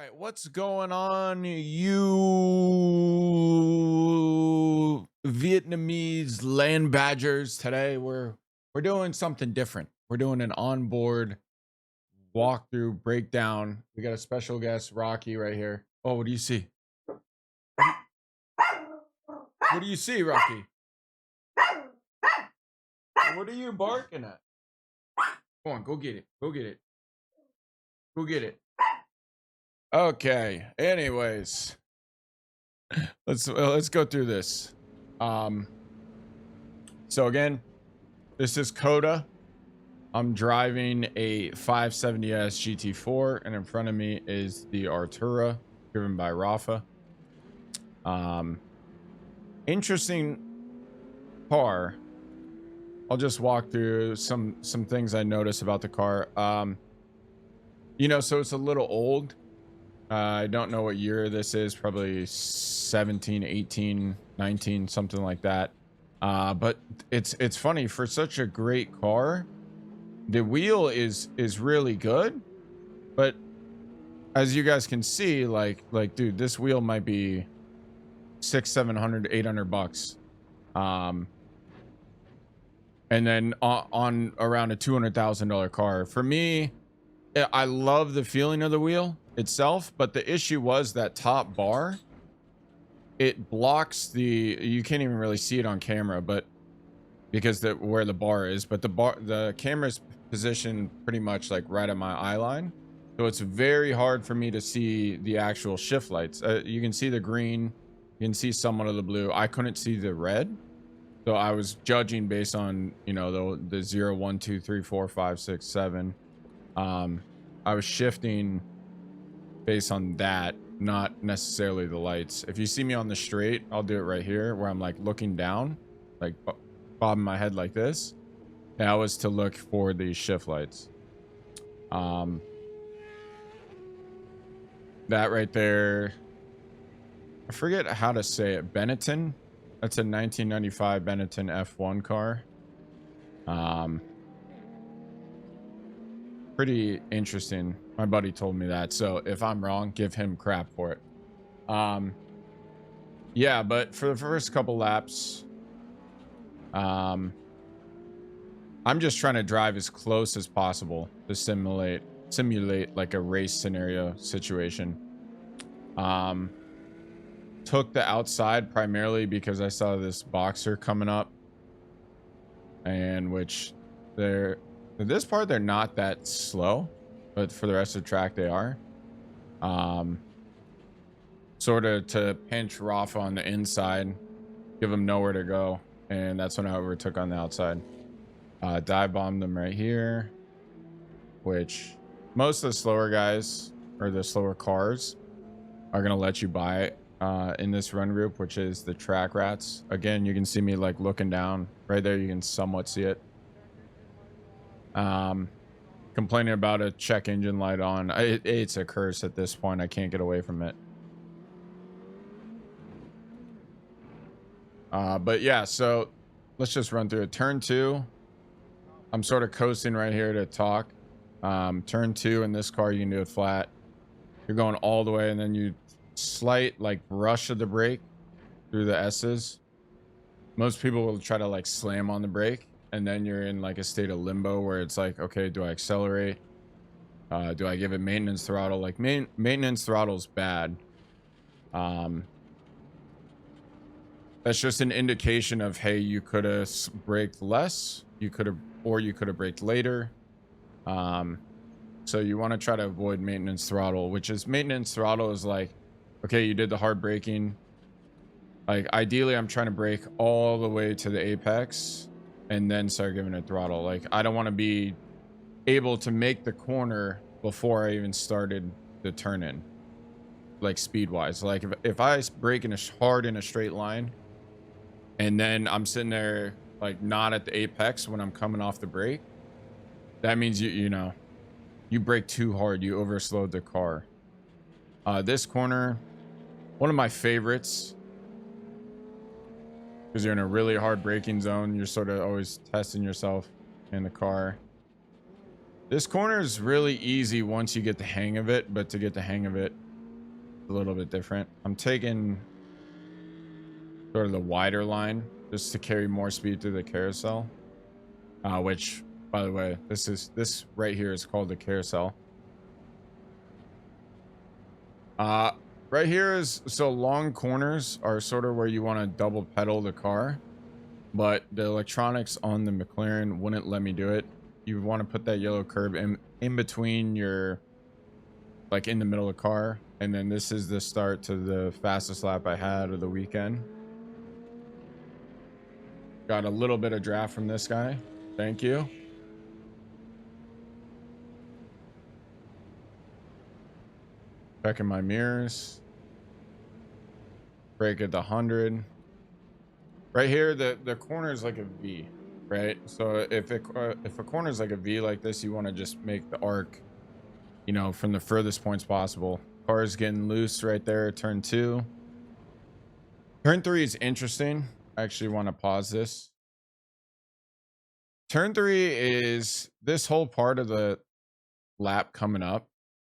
right, what's going on, you Vietnamese land badgers? Today we're doing something different. We're doing an onboard walkthrough breakdown. We got a special guest, Rocky, right here. Oh, what do you see? What do you see, Rocky? What are you barking at? Come on, go get it. Go get it. Go get it. Okay. Anyways, let's go through this. So again, this is Cota. I'm driving a 570S GT4, and in front of me is the Artura, driven by Rafa. Interesting car. I'll just walk through some things I noticed about the car. So it's a little old. I don't know what year this is, probably 17, 18, 19, something like that. But it's funny, for such a great car, the wheel is really good, but as you guys can see, like dude, this wheel might be $600, $700, $800. And then on around a $200,000 car. For me, I love the feeling of the wheel itself, but the issue was that top bar, it blocks you can't even really see it on camera, but because where the bar is, but the camera's positioned pretty much like right at my eye line, so it's very hard for me to see the actual shift lights. You can see the green, you can see somewhat of the blue. I couldn't see the red, so I was judging based on the 0, 1, 2, 3, 4, 5, 6, 7. I was shifting based on that, not necessarily the lights. If you see me on the straight, I'll do it right here where I'm like looking down, like bobbing my head like this. That was to look for the shift lights. That right there, I forget how to say it. Benetton. That's a 1995 Benetton F1 car. Pretty interesting. My buddy told me that, so if I'm wrong, give him crap for it. Yeah, but for the first couple laps, I'm just trying to drive as close as possible to simulate like a race scenario situation. Took the outside primarily because I saw this boxer coming up, and which for this part they're not that slow, but for the rest of the track they are. Sort of to pinch Rafa on the inside, give him nowhere to go, and that's when I overtook on the outside. Dive bombed them right here, which most of the slower guys, or the slower cars, are gonna let you buy it in this run group, which is the track rats. Again, you can see me like looking down right there. You can somewhat see it. Complaining about a check engine light on. It's a curse at this point. I can't get away from it. But yeah, so let's just run through it. Turn 2, I'm sort of coasting right here to talk. Turn 2 in this car, you can do it flat. You're going all the way, and then you slight like rush of the brake through the S's. Most people will try to like slam on the brake, and then you're in like a state of limbo where it's like, okay, do I accelerate? Do I give it maintenance throttle? Like maintenance throttle is bad. That's just an indication of, hey, you could have braked less, you could have braked later. So you want to try to avoid maintenance throttle, which is maintenance throttle is like, okay, you did the hard braking. Like ideally I'm trying to brake all the way to the apex and then start giving it throttle. Like I don't want to be able to make the corner before I even started the turn in, like speed wise. Like if I brake hard in a straight line and then I'm sitting there like not at the apex when I'm coming off the brake, that means you brake too hard, you overslowed the car. This corner, one of my favorites, because you're in a really hard braking zone. You're sort of always testing yourself in the car. This corner is really easy once you get the hang of it, but to get the hang of it, a little bit different. I'm taking sort of the wider line just to carry more speed through the carousel. Which, by the way, this right here is called the carousel. Right here is, so long corners are sort of where you want to double pedal the car, but the electronics on the McLaren wouldn't let me do it. You want to put that yellow curb in between your, like in the middle of the car. And then this is the start to the fastest lap I had of the weekend. Got a little bit of draft from this guy. Thank you. Checking my mirrors. Brake at the 100. Right here, the corner is like a V, right? So if a corner is like a V like this, you want to just make the arc, you know, from the furthest points possible. Car is getting loose right there. Turn 2. Turn 3 is interesting. I actually want to pause this. Turn 3 is this whole part of the lap coming up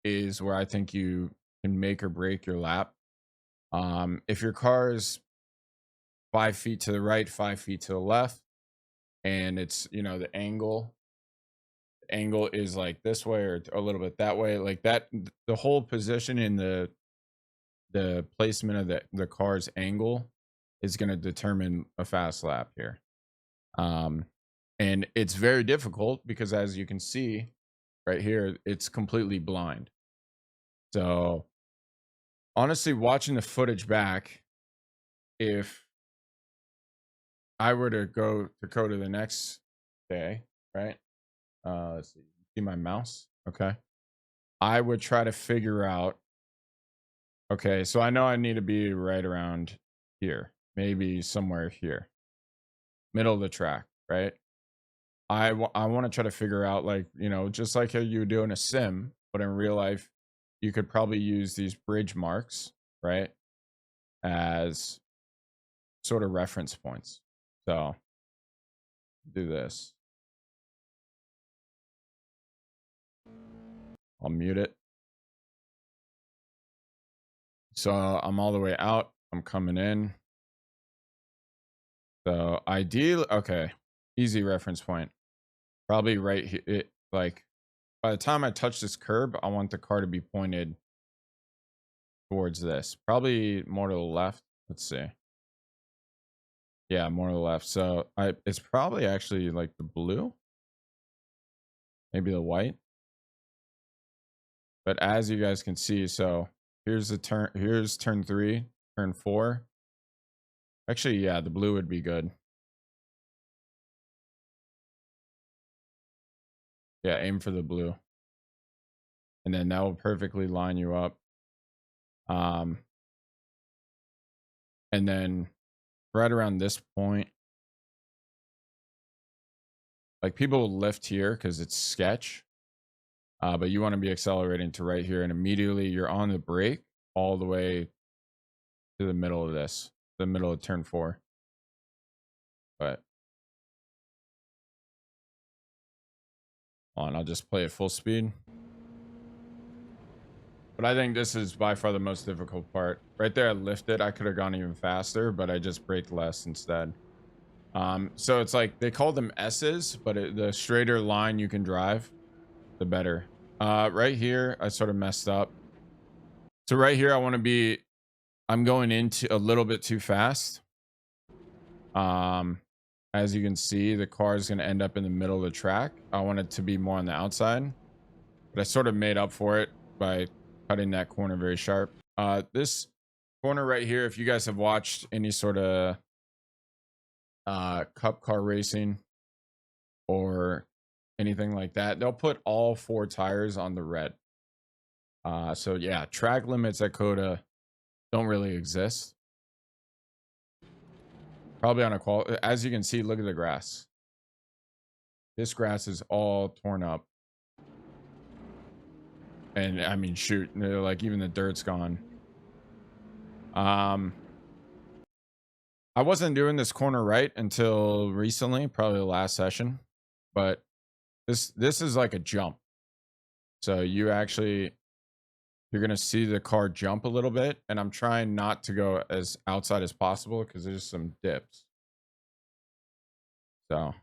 is where I think you can make or break your lap. If your car is 5 feet to the right, 5 feet to the left, and it's, you know, the angle is like this way or a little bit that way, like that, the whole position in the placement of the car's angle is going to determine a fast lap here. And it's very difficult because, as you can see right here, it's completely blind. So honestly, watching the footage back, if I were to go to Cota the next day, right? Let's see my mouse. Okay. I would try to figure out, okay, so I know I need to be right around here, maybe somewhere here, middle of the track, right? I want to try to figure out, like, you know, just like how you do in a sim, but in real life, you could probably use these bridge marks, right, as sort of reference points. So do this. I'll mute it. So I'm all the way out. I'm coming in. So ideally, okay, easy reference point. Probably right here. Like by the time I touch this curb, I want the car to be pointed towards this. Probably more to the left. Let's see. Yeah, more to the left. So it's probably actually like the blue, maybe the white. But as you guys can see, so here's the turn. Here's turn 3, turn 4. Actually, yeah, the blue would be good. Yeah, aim for the blue. And then that will perfectly line you up. And then right around this point, like people will lift here because it's sketch. But you want to be accelerating to right here, and immediately you're on the brake all the way to the middle of this, the middle of turn 4. But I'll just play at full speed. But I think this is by far the most difficult part. Right there, I lifted. I could have gone even faster, but I just braked less instead. So it's like they call them S's, but the straighter line you can drive, the better. Right here, I sort of messed up. So right here, I'm going into a little bit too fast. As you can see, the car is going to end up in the middle of the track. I want it to be more on the outside, but I sort of made up for it by cutting that corner very sharp. This corner right here, if you guys have watched any sort of cup car racing or anything like that, they'll put all 4 tires on the red. So yeah, track limits at Cota don't really exist. Probably on a as you can see, look at the grass. This grass is all torn up. And I mean, shoot, like even the dirt's gone. I wasn't doing this corner right until recently, probably the last session, but this is like a jump. So you actually you're going to see the car jump a little bit, and I'm trying not to go as outside as possible because there's some dips. So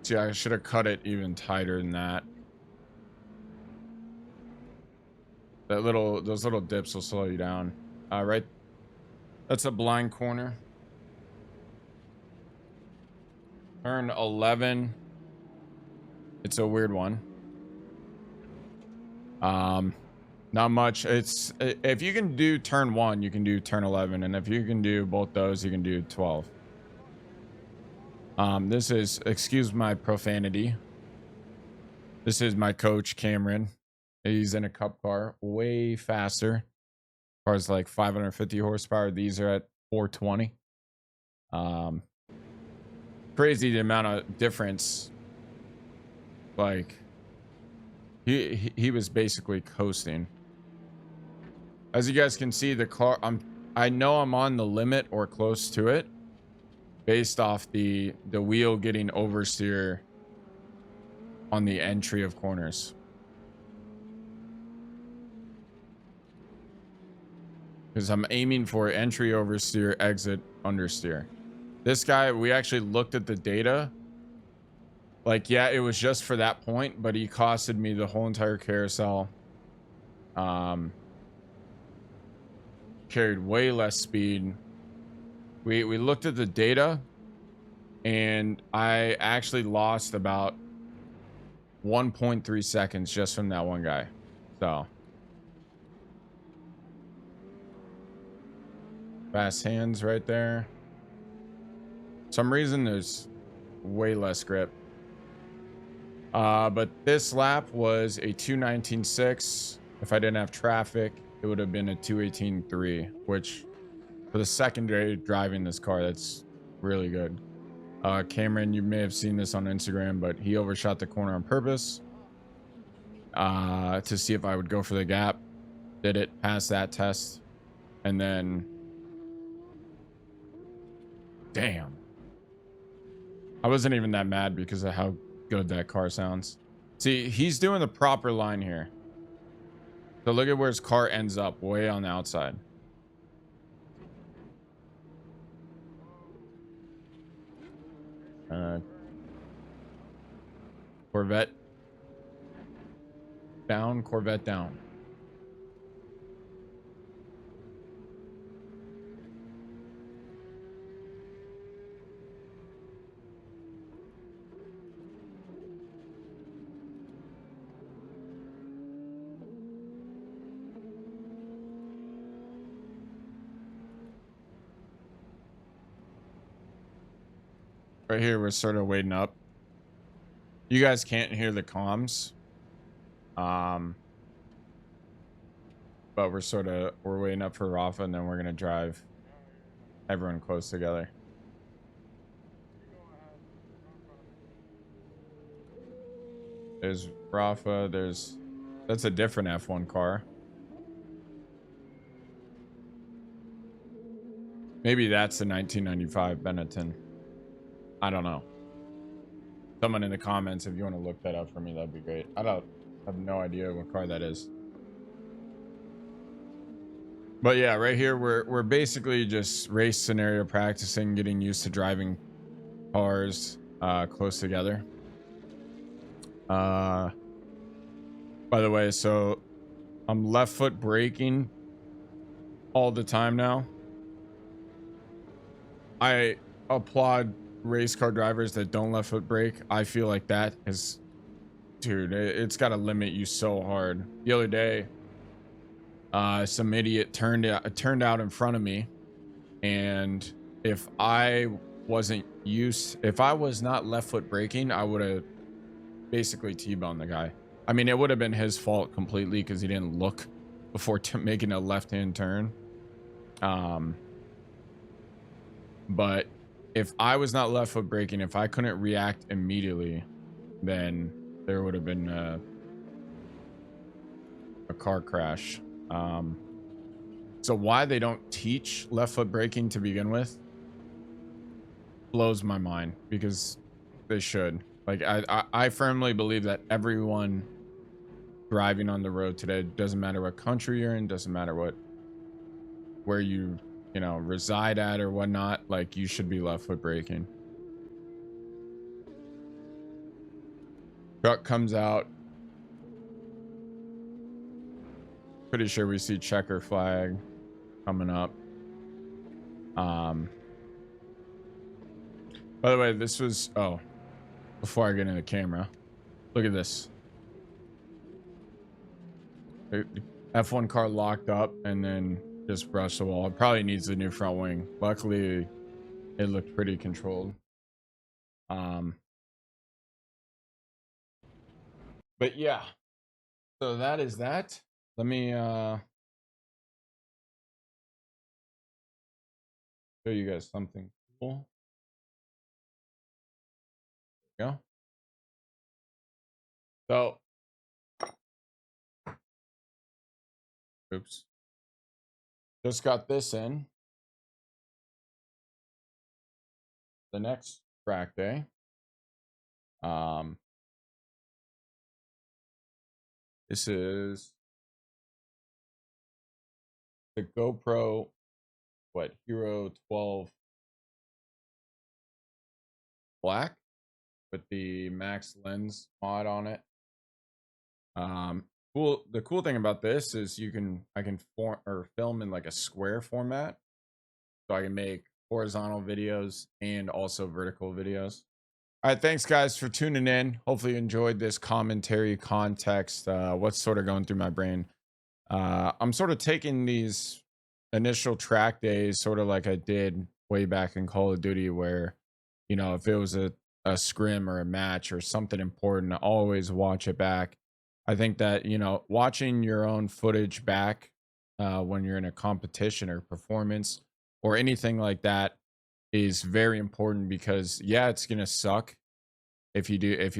see, I should have cut it even tighter than that. Those little dips will slow you down. Right, that's a blind corner. Turn 11. It's a weird one. Not much. It's if you can do turn 1, you can do turn 11, and if you can do both those, you can do 12. This is, excuse my profanity, this is my coach Cameron. He's in a cup car, way faster. Car's like 550 horsepower. These are at 420. Crazy the amount of difference. Like he was basically coasting. As you guys can see, the car, I know I'm on the limit or close to it based off the wheel getting oversteer on the entry of corners. Because I'm aiming for entry oversteer, exit understeer. This guy, we actually looked at the data. Like, yeah, it was just for that point, but he costed me the whole entire carousel. Carried way less speed. We looked at the data, and I actually lost about 1.3 seconds just from that one guy. So fast hands right there. Some reason there's way less grip. But this lap was a 2:19.6. If I didn't have traffic, it would have been a 2:18.3, which for the secondary driving this car, that's really good. Cameron, you may have seen this on Instagram, but he overshot the corner on purpose to see if I would go for the gap. Did it, passed that test, and then damn, I wasn't even that mad because of how good that car sounds. See, he's doing the proper line here. So look at where his car ends up, way on the outside. Corvette down, Corvette down. Right here, we're sort of waiting up. You guys can't hear the comms. But we're waiting up for Rafa, and then we're gonna drive everyone close together. There's Rafa, that's a different F1 car. Maybe that's the 1995 Benetton. I don't know. Someone in the comments, if you want to look that up for me, that'd be great. I have no idea what car that is. But yeah, right here we're basically just race scenario practicing, getting used to driving cars close together. By the way, so I'm left foot braking all the time now. I applaud race car drivers that don't left foot brake. I feel like that is, dude, it's got to limit you so hard. The other day, some idiot turned out in front of me, and if I was not left foot braking, I would have basically T-boned the guy. I mean, it would have been his fault completely because he didn't look before making a left-hand turn. But if I was not left foot braking, if I couldn't react immediately, then there would have been a car crash. So why they don't teach left foot braking to begin with blows my mind, because they should. Like I firmly believe that everyone driving on the road today, doesn't matter what country you're in, doesn't matter where you know, reside at or whatnot, like you should be left foot braking. Truck comes out. Pretty sure we see checker flag coming up. By the way, this was, oh, before I get in the camera, look at this. The F1 car locked up and then just brushed the wall. It probably needs the new front wing. Luckily, it looked pretty controlled. But yeah, so that is that. Let me show you guys something cool. There you go. So, oops, just got this in. The next track day. This is the GoPro, what, Hero 12 Black with the max lens mod on it. Cool. The cool thing about this is I can film in like a square format, so I can make horizontal videos and also vertical videos. All right, thanks guys for tuning in. Hopefully you enjoyed this commentary context. What's sort of going through my brain. I'm sort of taking these initial track days sort of like I did way back in Call of Duty, where, you know, if it was a scrim or a match or something important, always watch it back. I think that, you know, watching your own footage back when you're in a competition or performance or anything like that is very important, because yeah, it's gonna suck if you do, if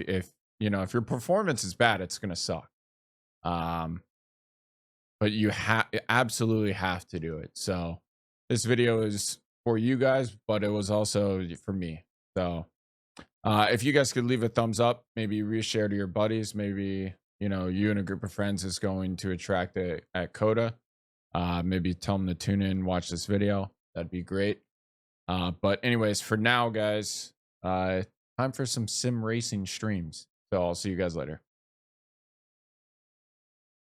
you know, if your performance is bad, it's gonna suck. But you absolutely have to do it. So this video is for you guys, but it was also for me. So if you guys could leave a thumbs up, maybe reshare to your buddies, maybe, you know, you and a group of friends is going to a track at Cota. Maybe tell them to tune in, watch this video. That'd be great. But anyways, for now, guys, time for some sim racing streams. So I'll see you guys later.